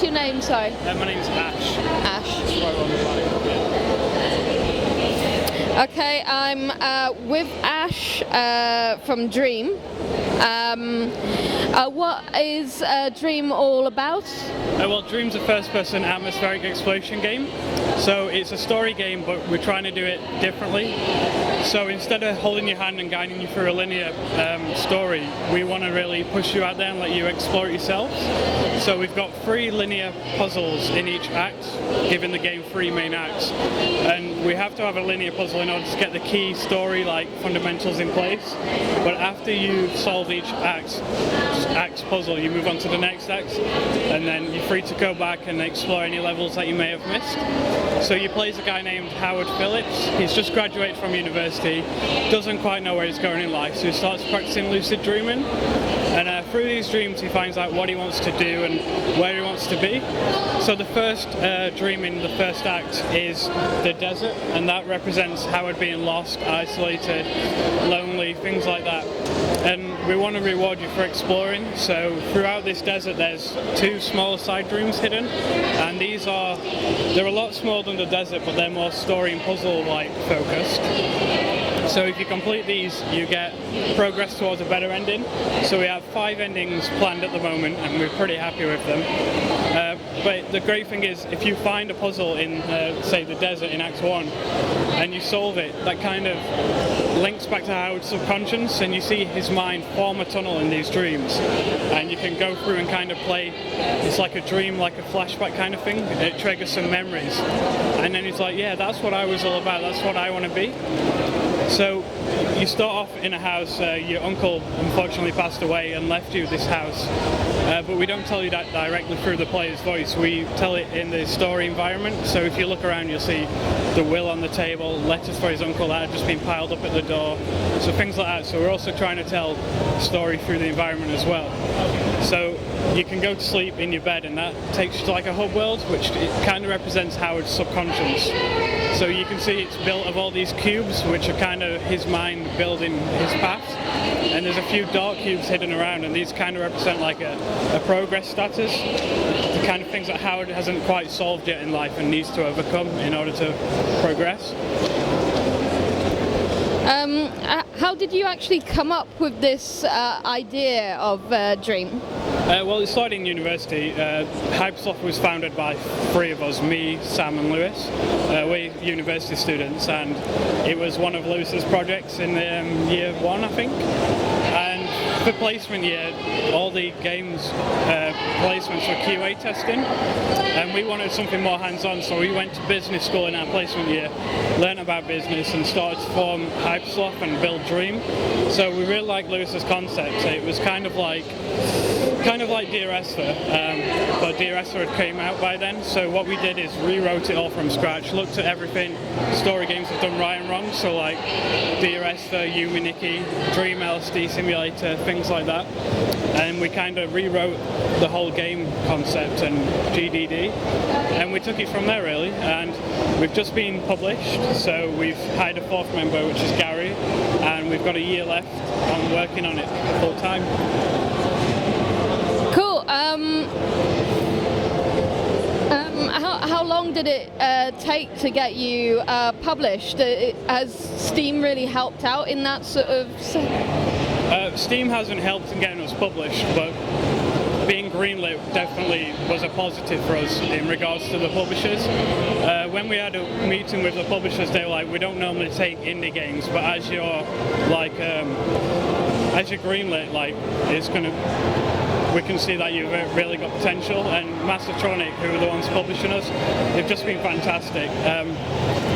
What's your name, sorry? My name's Ash. Ash. That's right on the line. Okay, I'm with Ash from Dream. What is Dream all about? Well, Dream's a first-person atmospheric exploration game. So it's a story game, but we're trying to do it differently. So instead of holding your hand and guiding you through a linear story, we want to really push you out there and let you explore it yourself. So we've got 3 linear puzzles in each act, giving the game 3 main acts. And we have to have a linear puzzle in order to get the key story, like fundamentals in place. But after you solve each act's puzzle, you move on to the next act, and then you're free to go back and explore any levels that you may have missed. So you play as a guy named Howard Phillips. He's just graduated from university, doesn't quite know where he's going in life, so he starts practicing lucid dreaming. And through these dreams he finds out what he wants to do and where he wants to be. So the first dream in the first act is the desert, and that represents Howard being lost, isolated, lonely, things like that. And we want to reward you for exploring. So throughout this desert there's 2 smaller side dreams hidden, and they're a lot smaller than the desert, but they're more story and puzzle like focused. So if you complete these, you get progress towards a better ending. So we have 5 endings planned at the moment, and we're pretty happy with them. But the great thing is, if you find a puzzle in, say, the desert in Act 1, and you solve it, that kind of links back to Howard's subconscious, and you see his mind form a tunnel in these dreams. And you can go through and kind of play, it's like a dream, like a flashback kind of thing. It triggers some memories. And then he's like, yeah, that's what I was all about, that's what I want to be. So you start off in a house, your uncle unfortunately passed away and left you this house, but we don't tell you that directly through the player's voice, we tell it in the story environment. So if you look around you'll see the will on the table, letters for his uncle that had just been piled up at the door, so things like that. So we're also trying to tell the story through the environment as well. So you can go to sleep in your bed, and that takes you to like a hub world, which it kind of represents Howard's subconscious. So you can see it's built of all these cubes, which are kind of his mind building his path. And there's a few dark cubes hidden around, and these kind of represent like a progress status, the kind of things that Howard hasn't quite solved yet in life and needs to overcome in order to progress. How did you actually come up with this idea of Dream? Well, it started in university. Hypersoft was founded by 3 of us, me, Sam and Lewis. We're university students, and it was one of Lewis's projects in year 1, I think. And for placement year, all the games placements were QA testing, and we wanted something more hands-on, so we went to business school in our placement year, learned about business and started to form Hypersoft and build Dream. So we really liked Lewis's concept. It was kind of like Dear Esther, but Dear Esther had came out by then, so what we did is rewrote it all from scratch, looked at everything story games have done right and wrong, so like Dear Esther, Yumi Nikki, Dream LSD Simulator, things like that, and we kind of rewrote the whole game concept and GDD, and we took it from there really, and we've just been published, so we've hired a 4th member, which is Gary, and we've got a year left on working on it full time. Cool. How long did it take to get you published? Has Steam really helped out in that sort of Steam hasn't helped in getting us published, but being greenlit definitely was a positive for us in regards to the publishers. When we had a meeting with the publishers, they were like, we don't normally take indie games, but as you're greenlit, like we can see that you've really got potential, and Mastertronic, who are the ones publishing us, they've just been fantastic.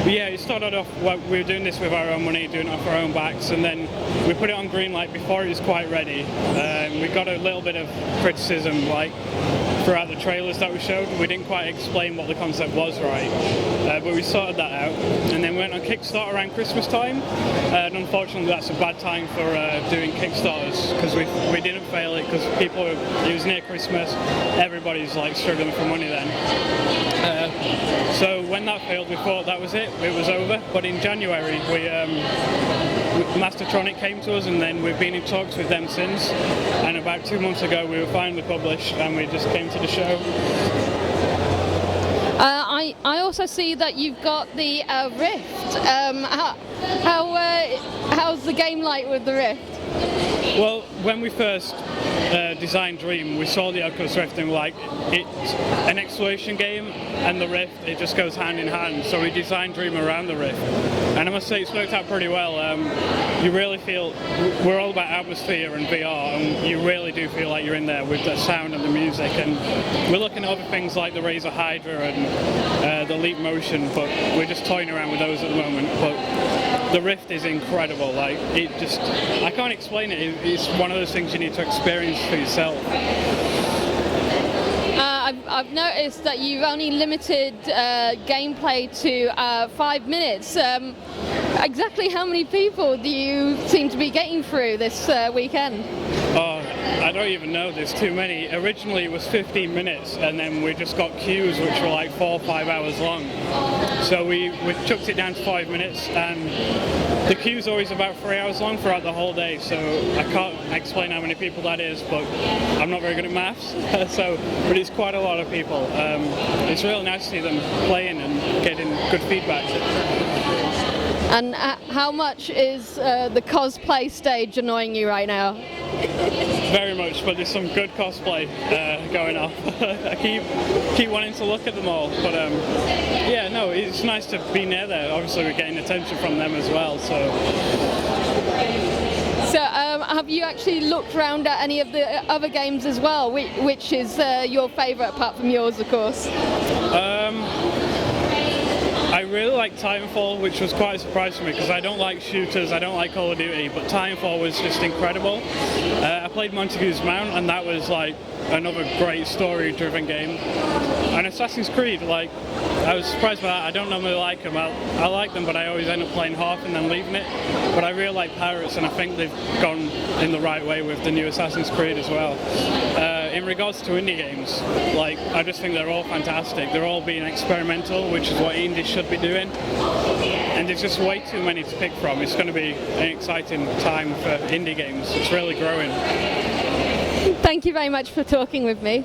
But yeah, it started off, we were doing this with our own money, doing it off our own backs, and then we put it on Greenlight before it was quite ready. We got a little bit of criticism, like throughout the trailers that we showed. We didn't quite explain what the concept was right, but we sorted that out. And then we went on Kickstarter around Christmas time, and unfortunately that's a bad time for doing Kickstarters, because we didn't fail it, because it was near Christmas, everybody's like struggling for money then. So when that failed, we thought that was it was over. But in January, Mastertronic came to us, and then we've been in talks with them since. And about 2 months ago, we were finally published, and we just came to the show. I also see that you've got the Rift. How's the game like with the Rift? Well, when we first designed Dream, we saw the Oculus Rift and we're like, it's an exploration game and the Rift, it just goes hand in hand. So we designed Dream around the Rift. And I must say it's worked out pretty well. You really feel, we're all about atmosphere and VR, and you really do feel like you're in there with the sound and the music. And we're looking at other things like the Razer Hydra and the Leap Motion, but we're just toying around with those at the moment. But the Rift is incredible. Like, it just, I can't explain it. It's one of those things you need to experience for yourself. I've noticed that you've only limited gameplay to 5 minutes. Exactly how many people do you seem to be getting through this weekend? Oh, I don't even know, there's too many. Originally it was 15 minutes and then we just got queues which were like 4 or 5 hours long. So we chucked it down to 5 minutes, and the queue's always about 3 hours long throughout the whole day, so I can't explain how many people that is, but I'm not very good at maths, but it's quite a lot of people. It's really nice to see them playing and getting good feedback. And how much is the cosplay stage annoying you right now? Very much, but there's some good cosplay going on. I keep wanting to look at them all, but yeah, no, it's nice to be near there. Obviously we're getting attention from them as well, so have you actually looked around at any of the other games as well? Which is your favourite apart from yours, of course? I really like Titanfall, which was quite a surprise for me because I don't like shooters, I don't like Call of Duty, but Titanfall was just incredible. I played Montague's Mount and that was like another great story-driven game. And Assassin's Creed, like, I was surprised by that. I don't normally like them. I like them, but I always end up playing half and then leaving it. But I really like Pirates, and I think they've gone in the right way with the new Assassin's Creed as well. In regards to indie games, like, I just think they're all fantastic. They're all being experimental, which is what indies should be doing. And there's just way too many to pick from. It's going to be an exciting time for indie games. It's really growing. Thank you very much for talking with me.